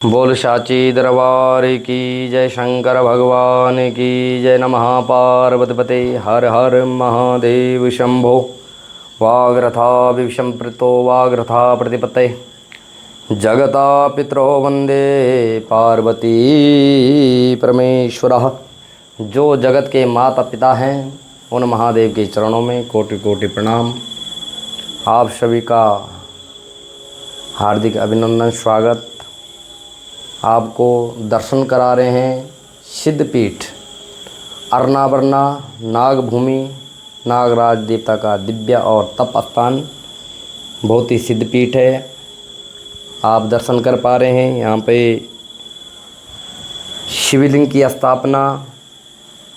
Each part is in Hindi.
बोल साची दरबार की जय, शंकर भगवान की जय। नमः पार्वती पते हर हर महादेव शंभो। वाग्रथा विषंप्रतो वाग्रथा प्रतिपते जगता पितरो वंदे पार्वती परमेश्वरः। जो जगत के माता पिता हैं उन महादेव के चरणों में कोटि कोटि प्रणाम। आप सभी का हार्दिक अभिनंदन, स्वागत। आपको दर्शन करा रहे हैं सिद्धपीठ अरनावरना नागभूमि नागराज देवता का दिव्य और तप स्थान। बहुत ही सिद्धपीठ है, आप दर्शन कर पा रहे हैं। यहाँ पे शिवलिंग की स्थापना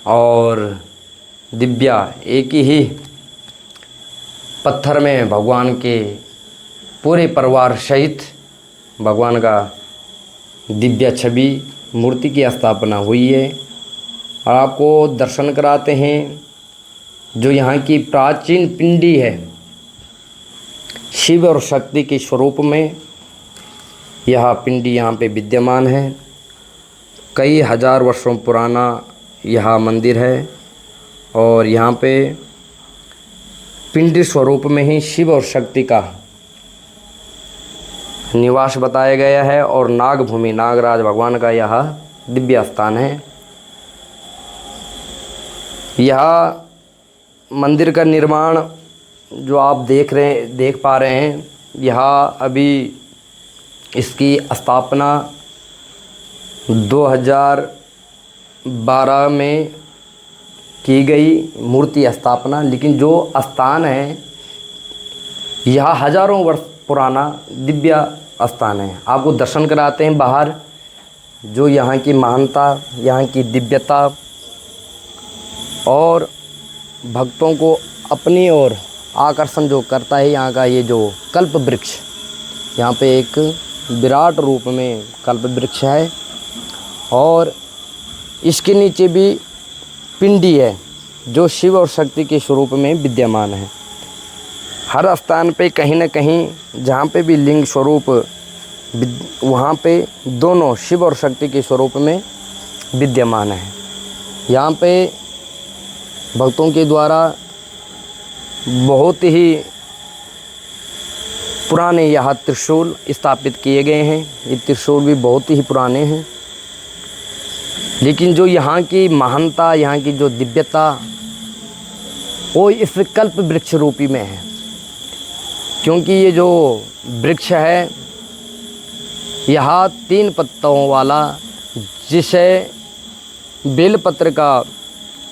और दिव्या एक ही पत्थर में भगवान के पूरे परिवार सहित भगवान का दिव्य छवि मूर्ति की स्थापना हुई है। और आपको दर्शन कराते हैं जो यहाँ की प्राचीन पिंडी है। शिव और शक्ति के स्वरूप में यह पिंडी यहाँ पे विद्यमान है। कई हजार वर्षों पुराना यह मंदिर है और यहाँ पे पिंडी स्वरूप में ही शिव और शक्ति का निवास बताया गया है। और नागभूमि नागराज भगवान का यह दिव्य स्थान है। यह मंदिर का निर्माण जो आप देख पा रहे हैं, यह अभी इसकी स्थापना 2012 में की गई मूर्ति स्थापना। लेकिन जो स्थान है यह हजारों वर्ष पुराना दिव्य स्थान है। आपको दर्शन कराते हैं बाहर, जो यहाँ की महानता, यहाँ की दिव्यता और भक्तों को अपनी ओर आकर्षण जो करता है। यहाँ का ये जो कल्प वृक्ष, यहाँ पे एक विराट रूप में कल्प वृक्ष है और इसके नीचे भी पिंडी है जो शिव और शक्ति के स्वरूप में विद्यमान है। हर स्थान पे कहीं न कहीं जहाँ पे भी लिंग स्वरूप, वहाँ पे दोनों शिव और शक्ति के स्वरूप में विद्यमान है। यहाँ पे भक्तों के द्वारा बहुत ही पुराने यहाँ त्रिशूल स्थापित किए गए हैं। ये त्रिशूल भी बहुत ही पुराने हैं। लेकिन जो यहाँ की महानता, यहाँ की जो दिव्यता, वो इस कल्प वृक्ष रूपी में है। क्योंकि ये जो वृक्ष है यह 3 पत्तों वाला, जिसे बेलपत्र का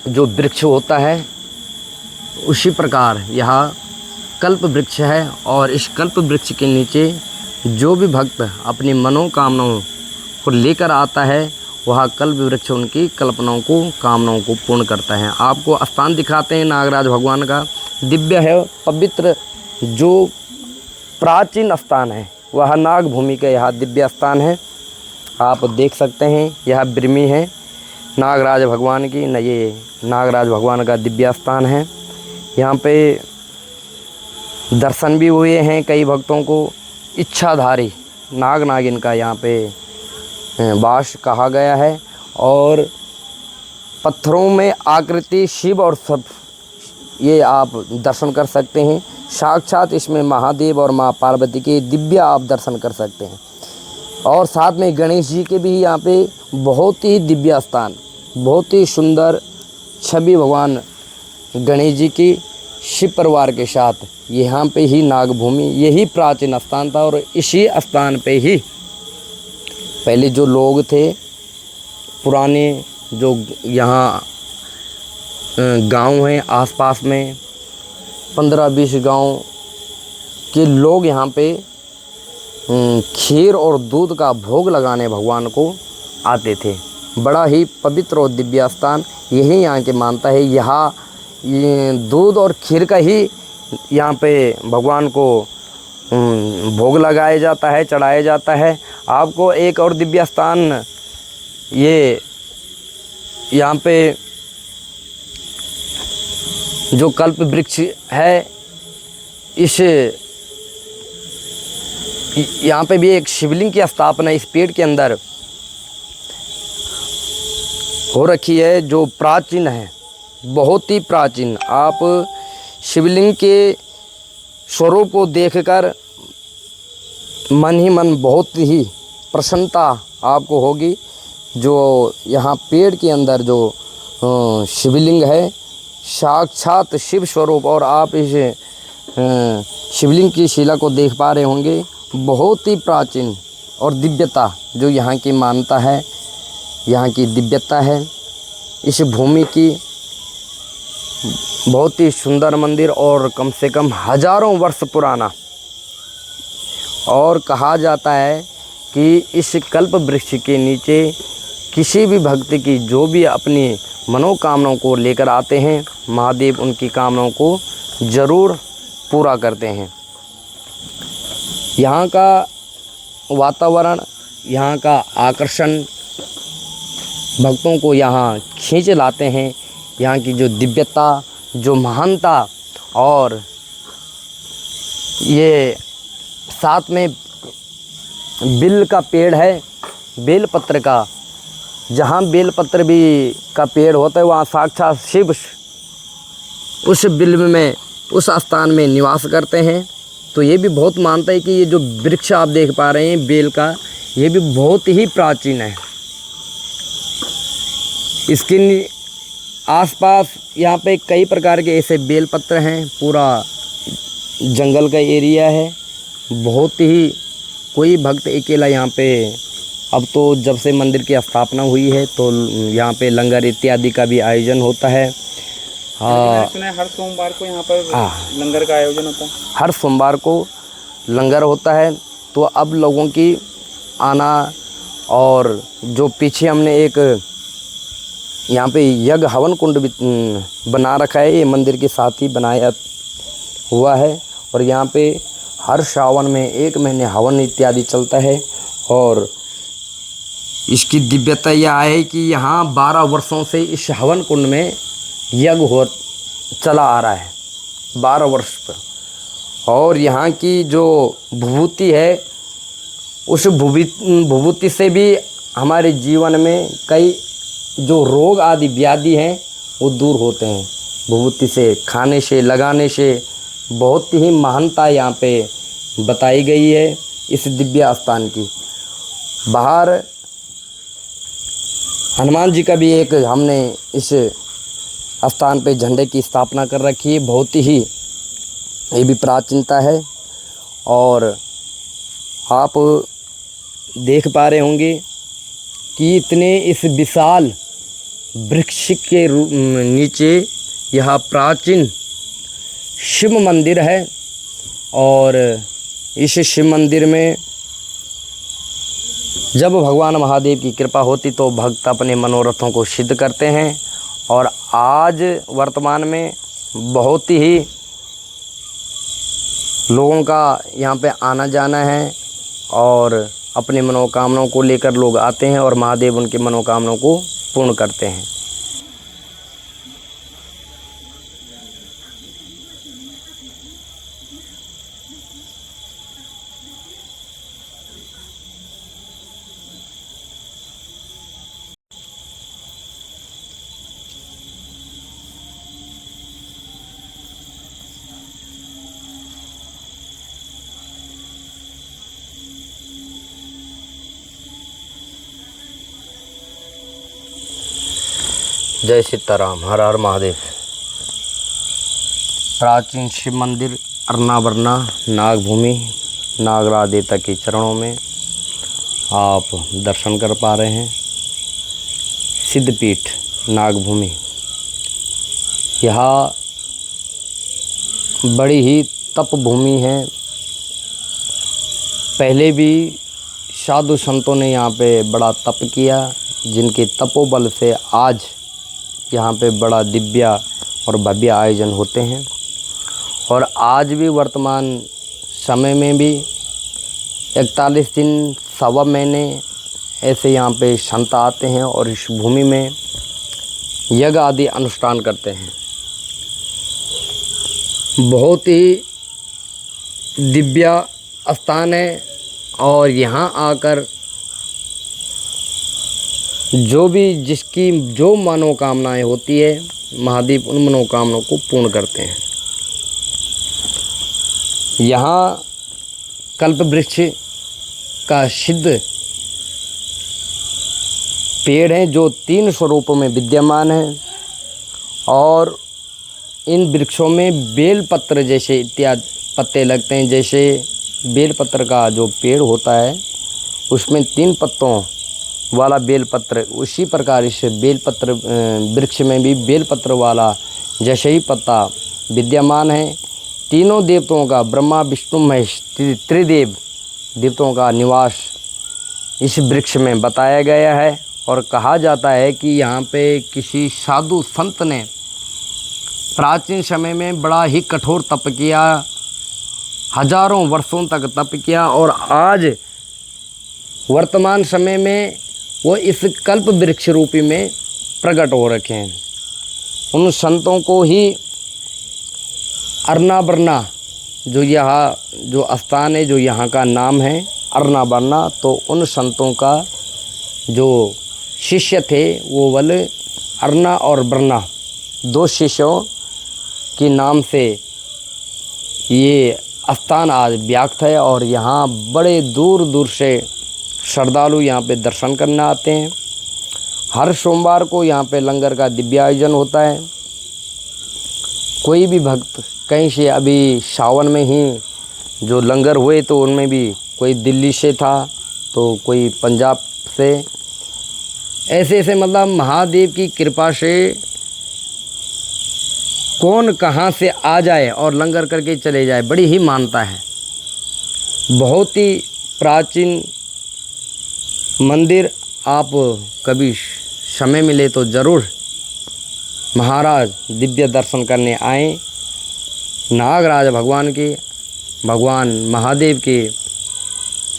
जो वृक्ष होता है उसी प्रकार यह कल्प वृक्ष है। और इस कल्प वृक्ष के नीचे जो भी भक्त अपनी मनोकामनाओं को लेकर आता है, वह कल्प वृक्ष उनकी कल्पनाओं को, कामनाओं को पूर्ण करता है। आपको स्थान दिखाते हैं नागराज भगवान का। दिव्य है, पवित्र जो प्राचीन स्थान है वह नागभूमि का यह दिव्य स्थान है। आप देख सकते हैं यह ब्रिमी है नागराज भगवान की न, ये नागराज भगवान का दिव्य स्थान है। यहाँ पे दर्शन भी हुए हैं कई भक्तों को। इच्छाधारी नाग नागिन का यहाँ पे वास कहा गया है। और पत्थरों में आकृति शिव और सब, ये आप दर्शन कर सकते हैं। साक्षात इसमें महादेव और माँ पार्वती के दिव्य आप दर्शन कर सकते हैं। और साथ में गणेश जी के भी यहाँ पे बहुत ही दिव्य स्थान, बहुत ही सुंदर छवि भगवान गणेश जी की शिव परिवार के साथ यहाँ पे ही नागभूमि, यही प्राचीन स्थान था। और इसी स्थान पे ही पहले जो लोग थे पुराने, जो यहाँ गांव हैं आसपास में 15-20 गांव के लोग यहाँ पे खीर और दूध का भोग लगाने भगवान को आते थे। बड़ा ही पवित्र और दिव्य स्थान यही यहाँ की मानता है। यहाँ दूध और खीर का ही यहाँ पे भगवान को भोग लगाया जाता है, चढ़ाया जाता है। आपको एक और दिव्य स्थान ये यहाँ पे जो कल्प वृक्ष है, इस यहाँ पे भी एक शिवलिंग की स्थापना इस पेड़ के अंदर हो रखी है, जो प्राचीन है, बहुत ही प्राचीन। आप शिवलिंग के स्वरूप को देखकर मन ही मन बहुत ही प्रसन्नता आपको होगी। जो यहाँ पेड़ के अंदर जो शिवलिंग है, साक्षात शिव स्वरूप, और आप इस शिवलिंग की शिला को देख पा रहे होंगे। बहुत ही प्राचीन और दिव्यता जो यहाँ की मान्यता है, यहाँ की दिव्यता है इस भूमि की। बहुत ही सुंदर मंदिर और कम से कम हजारों वर्ष पुराना। और कहा जाता है कि इस कल्प वृक्ष के नीचे किसी भी भक्त की जो भी अपनी मनोकामनाओं को लेकर आते हैं, महादेव उनकी कामनाओं को ज़रूर पूरा करते हैं। यहाँ का वातावरण, यहाँ का आकर्षण भक्तों को यहाँ खींच लाते हैं। यहाँ की जो दिव्यता, जो महानता, और ये साथ में बिल का पेड़ है, बेलपत्र का। जहाँ बेलपत्र भी का पेड़ होता है वहाँ साक्षात शिव उस बिल में, उस स्थान में निवास करते हैं। तो ये भी बहुत मानता है कि ये जो वृक्ष आप देख पा रहे हैं बेल का, ये भी बहुत ही प्राचीन है। इसके आसपास यहाँ पे कई प्रकार के ऐसे बेलपत्र हैं। पूरा जंगल का एरिया है। बहुत ही, कोई भक्त अकेला यहाँ पे, अब तो जब से मंदिर की स्थापना हुई है तो यहाँ पे लंगर इत्यादि का भी आयोजन होता है। हाँ, सुना है हर सोमवार को यहाँ पर लंगर का आयोजन होता है। हर सोमवार को लंगर होता है। तो अब लोगों की आना, और जो पीछे हमने एक यहाँ पे यज्ञ हवन कुंड भी बना रखा है, ये मंदिर के साथ ही बनाया हुआ है। और यहाँ पे हर सावन में 1 महीने हवन इत्यादि चलता है। और इसकी दिव्यता यह है कि यहाँ 12 वर्षों से इस हवन कुंड में यज्ञ हो चला आ रहा है, 12 वर्ष पर। और यहाँ की जो विभूति है, उस विभूति से भी हमारे जीवन में कई जो रोग आदि व्याधि हैं वो दूर होते हैं। विभूति से, खाने से, लगाने से बहुत ही महानता यहाँ पे बताई गई है इस दिव्य स्थान की। बाहर हनुमान जी का भी एक हमने इस स्थान पे झंडे की स्थापना कर रखी है। बहुत ही ये भी प्राचीनता है। और आप देख पा रहे होंगे कि इतने इस विशाल वृक्ष के नीचे यह प्राचीन शिव मंदिर है। और इस शिव मंदिर में जब भगवान महादेव की कृपा होती तो भक्त अपने मनोरथों को सिद्ध करते हैं। और आज वर्तमान में बहुत ही लोगों का यहाँ पे आना जाना है, और अपने मनोकामनाओं को लेकर लोग आते हैं और महादेव उनकी मनोकामनाओं को पूर्ण करते हैं। जय सीताराम, हर हर महादेव। प्राचीन शिव मंदिर अर्नावरना नागभूमि नागराज देवता के चरणों में आप दर्शन कर पा रहे हैं। सिद्धपीठ नागभूमि, यहाँ बड़ी ही तप भूमि है। पहले भी साधु संतों ने यहाँ पे बड़ा तप किया, जिनके तपोबल से आज यहाँ पे बड़ा दिव्य और भव्य आयोजन होते हैं। और आज भी वर्तमान समय में भी 41 दिन, सवा महीने ऐसे यहाँ पे संत आते हैं और इस भूमि में यज्ञ आदि अनुष्ठान करते हैं। बहुत ही दिव्य स्थान है और यहाँ आकर जो भी जिसकी जो मनोकामनाएं होती है, महादेव उन मनोकामनाओं को पूर्ण करते हैं। यहाँ कल्प वृक्ष का सिद्ध पेड़ है जो 3 स्वरूपों में विद्यमान है, और इन वृक्षों में बेलपत्र जैसे इत्यादि पत्ते लगते हैं। जैसे बेलपत्र का जो पेड़ होता है उसमें 3 पत्तों वाला बेलपत्र, उसी प्रकार इस बेलपत्र वृक्ष में भी बेलपत्र वाला जैसे ही पत्ता विद्यमान है। तीनों देवताओं का, ब्रह्मा विष्णु महेश त्रिदेव देवताओं का निवास इस वृक्ष में बताया गया है। और कहा जाता है कि यहाँ पे किसी साधु संत ने प्राचीन समय में बड़ा ही कठोर तप किया, हजारों वर्षों तक तप किया, और आज वर्तमान समय में वो इस कल्प वृक्ष रूपी में प्रकट हो रखे हैं। उन संतों को ही अर्नाबरना जो यहाँ जो स्थान है, जो यहाँ का नाम है अर्नाबरना, तो उन संतों का जो शिष्य थे वो बोले अर्ना और बरना, 2 शिष्यों के नाम से ये स्थान आज व्याप्त है। और यहाँ बड़े दूर दूर से श्रद्धालु यहाँ पे दर्शन करने आते हैं। हर सोमवार को यहाँ पे लंगर का दिव्य आयोजन होता है। कोई भी भक्त कहीं से, अभी सावन में ही जो लंगर हुए तो उनमें भी कोई दिल्ली से था, तो कोई पंजाब से, ऐसे ऐसे मतलब महादेव की कृपा से कौन कहाँ से आ जाए और लंगर करके चले जाए, बड़ी ही मानता है। बहुत ही प्राचीन मंदिर, आप कभी समय मिले तो ज़रूर महाराज दिव्य दर्शन करने आएँ। नागराज भगवान के, भगवान महादेव के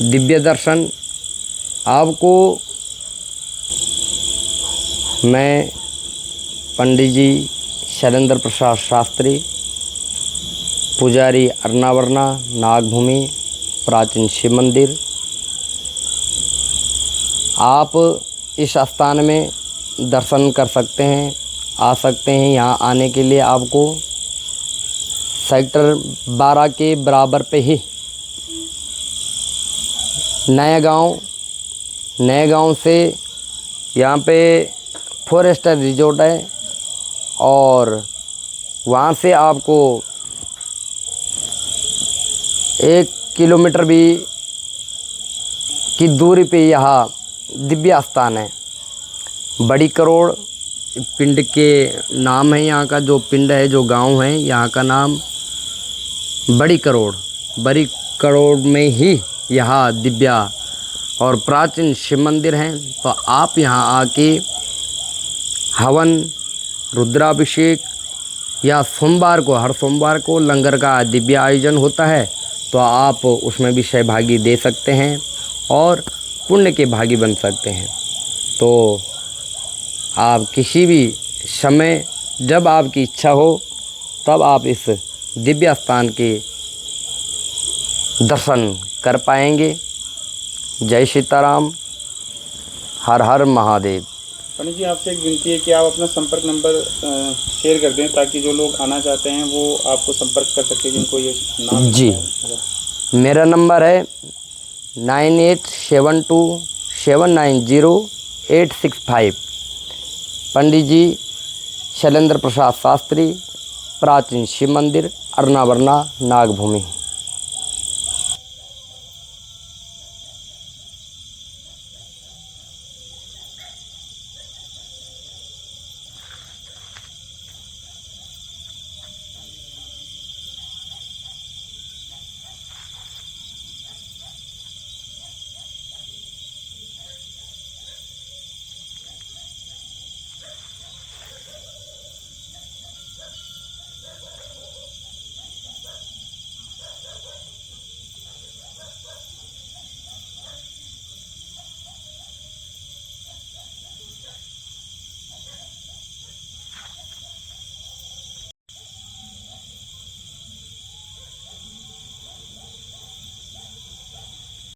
दिव्य दर्शन आपको मैं पंडित जी शैलेंद्र प्रसाद शास्त्री, पुजारी अर्नाबरना नागभूमि प्राचीन शिव मंदिर, आप इस स्थान में दर्शन कर सकते हैं, आ सकते हैं। यहाँ आने के लिए आपको सेक्टर 12 के बराबर पे ही नया गांव से यहाँ पे फॉरेस्टर रिजॉर्ट है, और वहाँ से आपको 1 किलोमीटर भी की दूरी पे यहाँ दिव्य स्थान है। बड़ी करोड़ पिंड के नाम है, यहाँ का जो पिंड है, जो गांव है, यहाँ का नाम बड़ी करोड़ में ही यहाँ दिव्या और प्राचीन शिव मंदिर हैं। तो आप यहाँ आके हवन, रुद्राभिषेक, या सोमवार को, हर सोमवार को लंगर का दिव्य आयोजन होता है, तो आप उसमें भी सहभागी दे सकते हैं और पुण्य के भागी बन सकते हैं। तो आप किसी भी समय जब आपकी इच्छा हो तब आप इस दिव्य स्थान के दर्शन कर पाएंगे। जय सीताराम, हर हर महादेव। पंडित जी, आपसे एक विनती है कि आप अपना संपर्क नंबर शेयर कर दें ताकि जो लोग आना चाहते हैं वो आपको संपर्क कर सके, जिनको ये नाम जी। मेरा नंबर है 9872790865। पंडित जी शैलेंद्र प्रसाद शास्त्री, प्राचीन शिव मंदिर, अर्नाबरना नागभूमि।